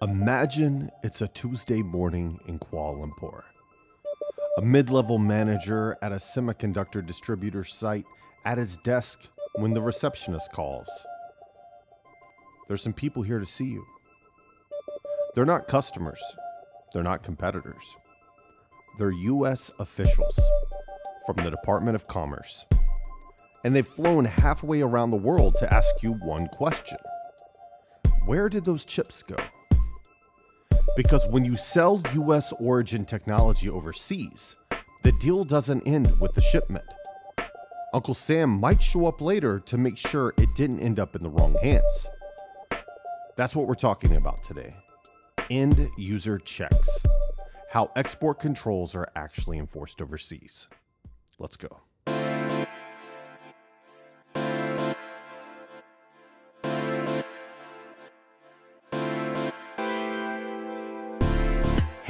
Imagine it's a Tuesday morning in Kuala Lumpur. A mid-level manager at a semiconductor distributor site at his desk when the receptionist calls. There's some people here to see you. They're not customers. They're not competitors. They're U.S. officials from the Department of Commerce. And they've flown halfway around the world to ask you one question. Where did those chips go? Because when you sell U.S. origin technology overseas, the deal doesn't end with the shipment. Uncle Sam might show up later to make sure it didn't end up in the wrong hands. That's what we're talking about today. End user checks. How export controls are actually enforced overseas. Let's go.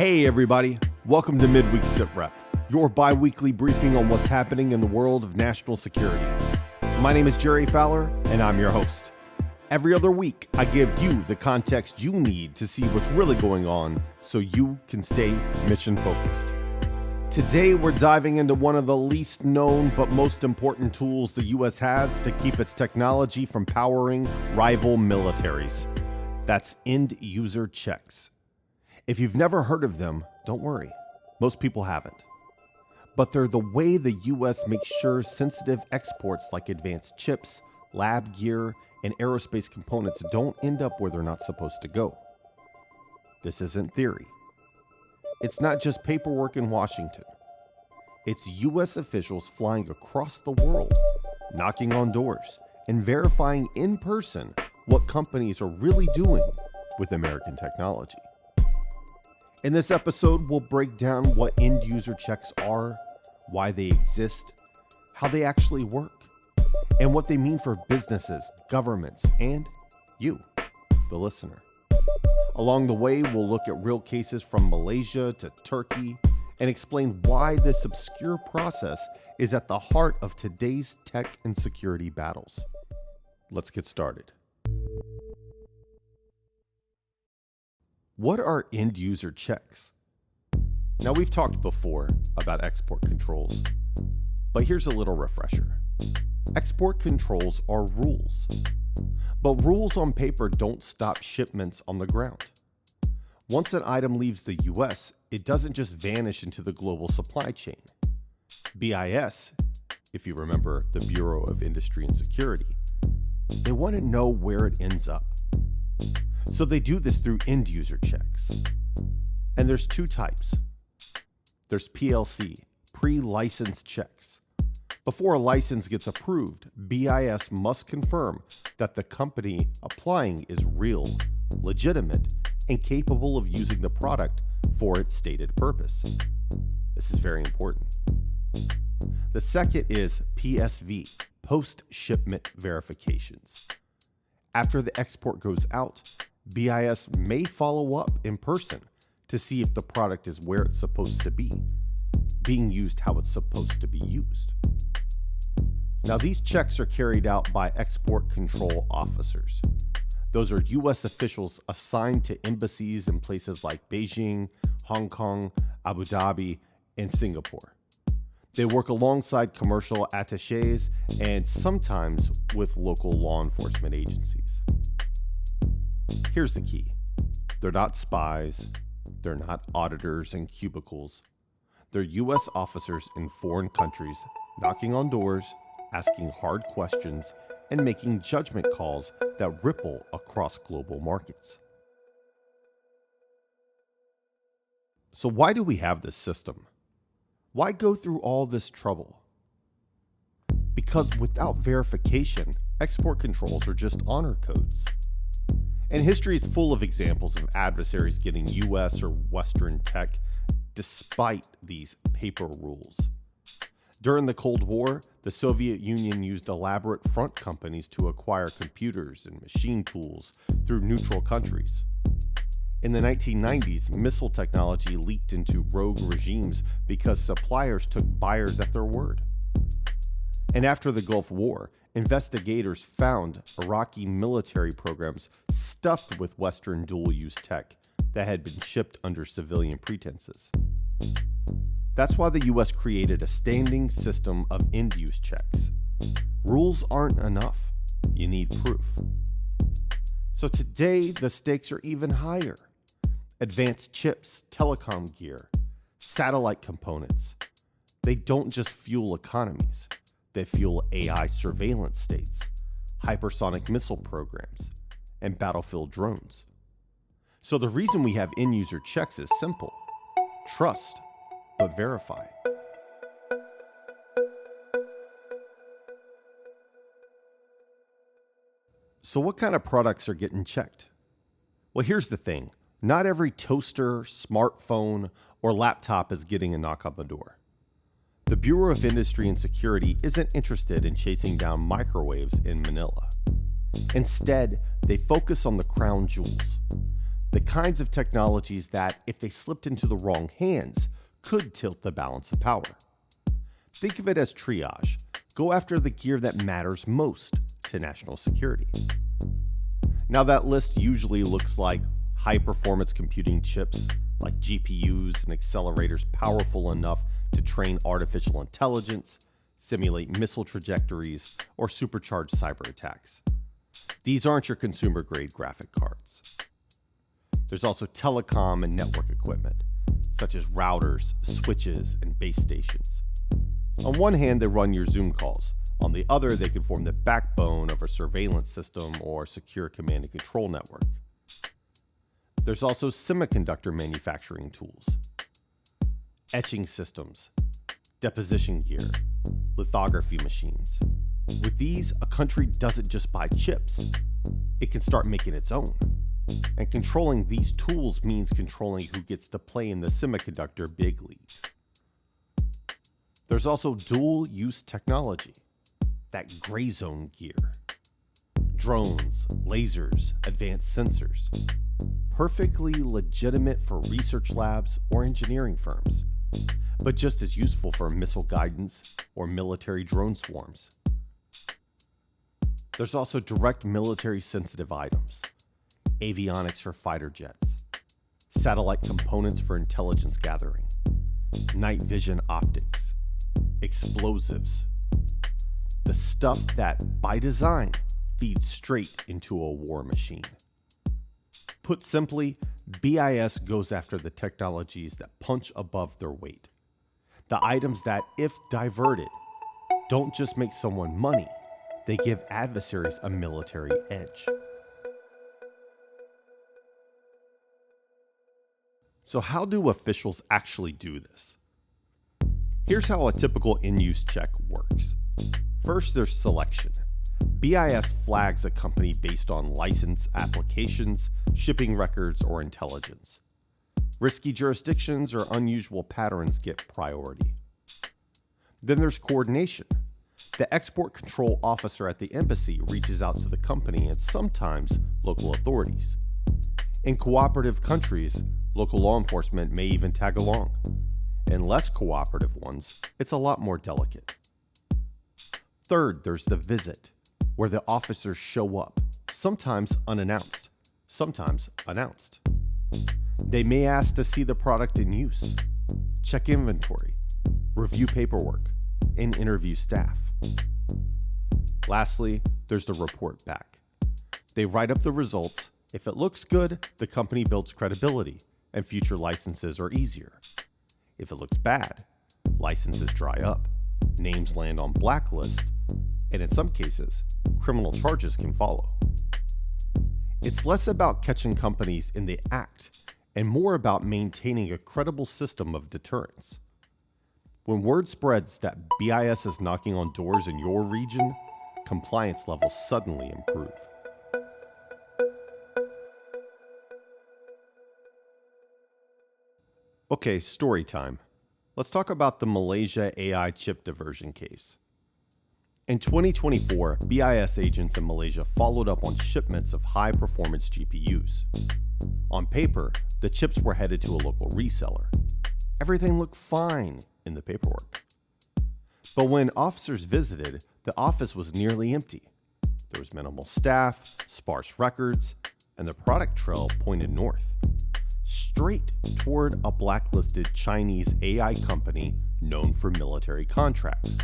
Hey everybody, welcome to Midweek Sitrep, your bi-weekly briefing on what's happening in the world of national security. My name is Jerry Fowler, and I'm your host. Every other week, I give you the context you need to see what's really going on so you can stay mission-focused. Today, we're diving into one of the least known but most important tools the U.S. has to keep its technology from powering rival militaries. That's end user checks. If you've never heard of them, don't worry. Most people haven't. But they're the way the U.S. makes sure sensitive exports like advanced chips, lab gear, and aerospace components don't end up where they're not supposed to go. This isn't theory. It's not just paperwork in Washington. It's U.S. officials flying across the world, knocking on doors, and verifying in person what companies are really doing with American technology. In this episode, we'll break down what end user checks are, why they exist, how they actually work, and what they mean for businesses, governments, and you, the listener. Along the way, we'll look at real cases from Malaysia to Turkey and explain why this obscure process is at the heart of today's tech and security battles. Let's get started. What are end user checks? Now, we've talked before about export controls, but here's a little refresher. Export controls are rules, but rules on paper don't stop shipments on the ground. Once an item leaves the US, it doesn't just vanish into the global supply chain. BIS, if you remember the Bureau of Industry and Security, they want to know where it ends up. So they do this through end user checks. And there's two types. There's PLC, pre-license checks. Before a license gets approved, BIS must confirm that the company applying is real, legitimate, and capable of using the product for its stated purpose. This is very important. The second is PSV, post-shipment verifications. After the export goes out, BIS may follow up in person to see if the product is where it's supposed to be, being used how it's supposed to be used. Now, these checks are carried out by export control officers. Those are U.S. officials assigned to embassies in places like Beijing, Hong Kong, Abu Dhabi, and Singapore. They work alongside commercial attachés and sometimes with local law enforcement agencies. Here's the key. They're not spies. They're not auditors in cubicles. They're U.S. officers in foreign countries knocking on doors, asking hard questions, and making judgment calls that ripple across global markets. So why do we have this system? Why go through all this trouble? Because without verification, export controls are just honor codes. And history is full of examples of adversaries getting US or Western tech despite these paper rules. During the Cold War, the Soviet Union used elaborate front companies to acquire computers and machine tools through neutral countries. In the 1990s, missile technology leaked into rogue regimes because suppliers took buyers at their word. And after the Gulf War, investigators found Iraqi military programs stuffed with Western dual-use tech that had been shipped under civilian pretenses. That's why the US created a standing system of end-use checks. Rules aren't enough. You need proof. So today, the stakes are even higher. Advanced chips, telecom gear, satellite components. They don't just fuel economies. They fuel AI surveillance states, hypersonic missile programs, and battlefield drones. So the reason we have end-user checks is simple. Trust, but verify. So what kind of products are getting checked? Well, here's the thing. Not every toaster, smartphone, or laptop is getting a knock on the door. The Bureau of Industry and Security isn't interested in chasing down microwaves in Manila. Instead, they focus on the crown jewels, the kinds of technologies that, if they slipped into the wrong hands, could tilt the balance of power. Think of it as triage. Go after the gear that matters most to national security. Now, that list usually looks like high-performance computing chips like GPUs and accelerators powerful enough to train artificial intelligence, simulate missile trajectories, or supercharge cyber attacks. These aren't your consumer-grade graphic cards. There's also telecom and network equipment, such as routers, switches, and base stations. On one hand, they run your Zoom calls. On the other, they can form the backbone of a surveillance system or secure command and control network. There's also semiconductor manufacturing tools, etching systems, deposition gear, lithography machines. With these, a country doesn't just buy chips. It can start making its own. And controlling these tools means controlling who gets to play in the semiconductor big leagues. There's also dual-use technology, that gray zone gear. Drones, lasers, advanced sensors. Perfectly legitimate for research labs or engineering firms, but just as useful for missile guidance or military drone swarms. There's also direct military sensitive items, avionics for fighter jets, satellite components for intelligence gathering, night vision optics, explosives, the stuff that, by design, feeds straight into a war machine. Put simply, BIS goes after the technologies that punch above their weight. The items that, if diverted, don't just make someone money, they give adversaries a military edge. So how do officials actually do this? Here's how a typical in-use check works. First, there's selection. BIS flags a company based on license applications, shipping records, or intelligence. Risky jurisdictions or unusual patterns get priority. Then there's coordination. The export control officer at the embassy reaches out to the company and sometimes local authorities. In cooperative countries, local law enforcement may even tag along. In less cooperative ones, it's a lot more delicate. Third, there's the visit, where the officers show up, sometimes unannounced, sometimes announced. They may ask to see the product in use, check inventory, review paperwork, and interview staff. Lastly, there's the report back. They write up the results. If it looks good, the company builds credibility, and future licenses are easier. If it looks bad, licenses dry up, names land on blacklists, and in some cases, criminal charges can follow. It's less about catching companies in the act and more about maintaining a credible system of deterrence. When word spreads that BIS is knocking on doors in your region, compliance levels suddenly improve. Okay, story time. Let's talk about the Malaysia AI chip diversion case. In 2024, BIS agents in Malaysia followed up on shipments of high-performance GPUs. On paper, the chips were headed to a local reseller. Everything looked fine in the paperwork. But when officers visited, the office was nearly empty. There was minimal staff, sparse records, and the product trail pointed north. straight toward a blacklisted Chinese AI company known for military contracts.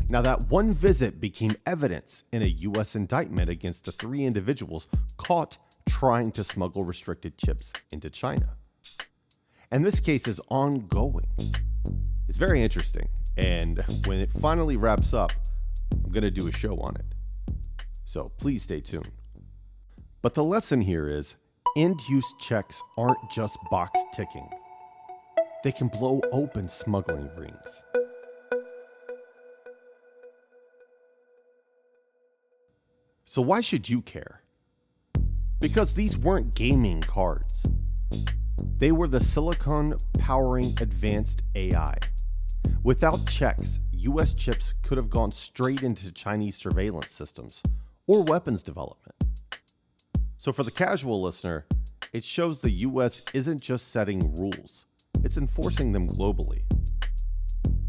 Now, that one visit became evidence in a U.S. indictment against the 3 individuals caught trying to smuggle restricted chips into China. And this case is ongoing. It's very interesting, and when it finally wraps up, I'm going to do a show on it. So please stay tuned. But the lesson here is end-use checks aren't just box ticking. They can blow open smuggling rings. So why should you care? Because these weren't gaming cards. They were the silicon powering advanced AI. Without checks, US chips could have gone straight into Chinese surveillance systems or weapons development. So for the casual listener, it shows the US isn't just setting rules, it's enforcing them globally.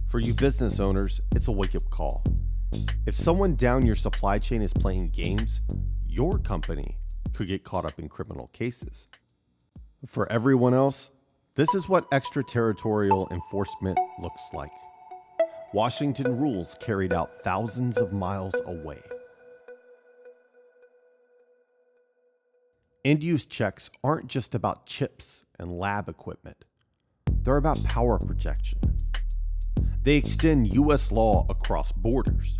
For you business owners, it's a wake-up call. If someone down your supply chain is playing games, your company could get caught up in criminal cases. For everyone else, this is what extraterritorial enforcement looks like. Washington rules carried out thousands of miles away. End-use checks aren't just about chips and lab equipment. They're about power projection. They extend U.S. law across borders.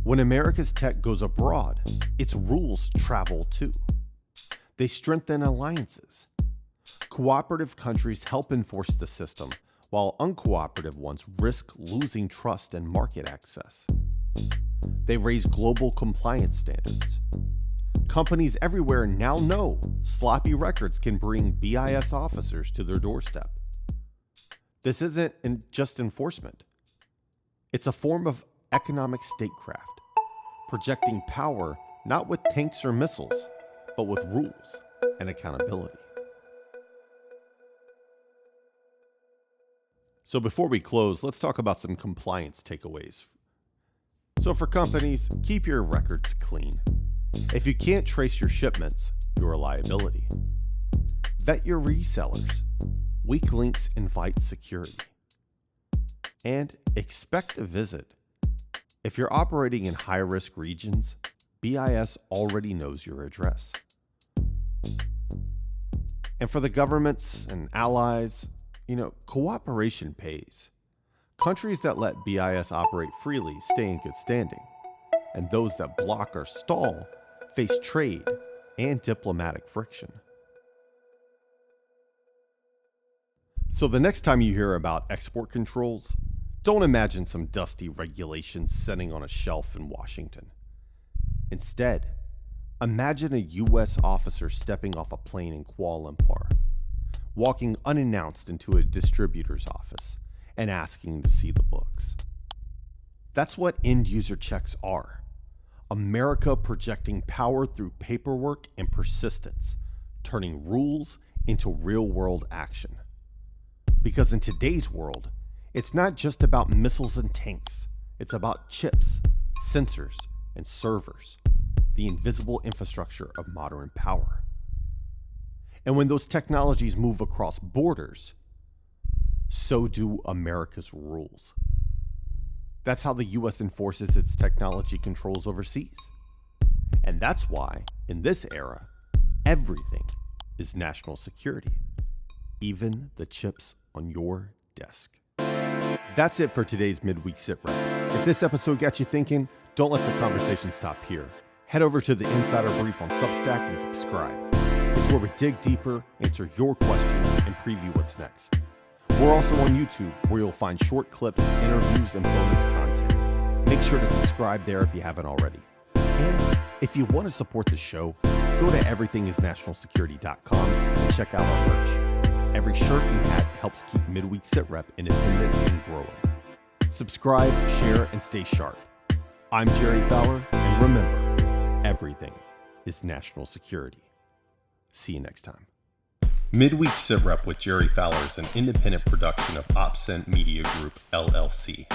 When America's tech goes abroad, its rules travel too. They strengthen alliances. Cooperative countries help enforce the system, while uncooperative ones risk losing trust and market access. They raise global compliance standards. Companies everywhere now know sloppy records can bring BIS officers to their doorstep. This isn't just enforcement. It's a form of economic statecraft, projecting power not with tanks or missiles, but with rules and accountability. So before we close, let's talk about some compliance takeaways. So for companies, keep your records clean. If you can't trace your shipments, you're a liability. Vet your resellers. Weak links invite security. And expect a visit. If you're operating in high-risk regions, BIS already knows your address. And for the governments and allies, cooperation pays. Countries that let BIS operate freely stay in good standing, and those that block or stall face trade and diplomatic friction. So the next time you hear about export controls, don't imagine some dusty regulations sitting on a shelf in Washington. Instead, imagine a U.S. officer stepping off a plane in Kuala Lumpur, walking unannounced into a distributor's office and asking to see the books. That's what end-user checks are. America projecting power through paperwork and persistence, turning rules into real-world action. Because in today's world, it's not just about missiles and tanks. It's about chips, sensors, and servers, the invisible infrastructure of modern power. And when those technologies move across borders, so do America's rules. That's how the U.S. enforces its technology controls overseas. And that's why, in this era, everything is national security, even the chips on your desk. That's it for today's Midweek Sitrep. If this episode got you thinking, don't let the conversation stop here. Head over to the Insider Brief on Substack and subscribe. It's where we dig deeper, answer your questions, and preview what's next. We're also on YouTube, where you'll find short clips, interviews, and bonus content. Make sure to subscribe there if you haven't already. And if you want to support the show, go to everythingisnationalsecurity.com and check out our merch. Every shirt and hat helps keep Midweek Sitrep independent and growing. Subscribe, share, and stay sharp. I'm Jerry Fowler, and remember, everything is national security. See you next time. Midweek Sitrep with Jerry Fowler is an independent production of OpScent Media Group, LLC.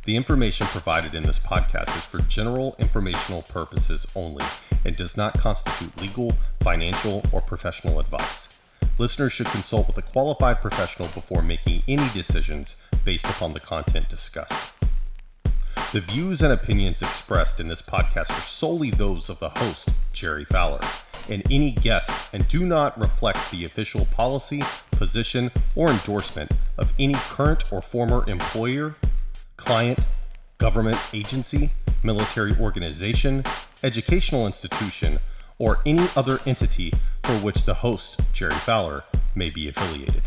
The information provided in this podcast is for general informational purposes only and does not constitute legal, financial, or professional advice. Listeners should consult with a qualified professional before making any decisions based upon the content discussed. The views and opinions expressed in this podcast are solely those of the host, Jerry Fowler, and any guest, and do not reflect the official policy, position, or endorsement of any current or former employer, client, government agency, military organization, educational institution, or any other entity for which the host, Jerry Fowler, may be affiliated.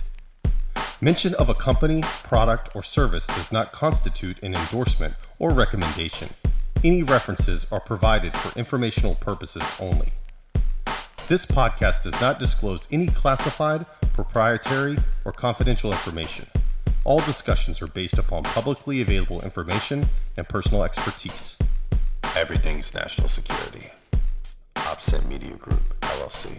Mention of a company, product, or service does not constitute an endorsement or recommendation. Any references are provided for informational purposes only. This podcast does not disclose any classified, proprietary, or confidential information. All discussions are based upon publicly available information and personal expertise. Everything's national security. Opcent Media Group, LLC.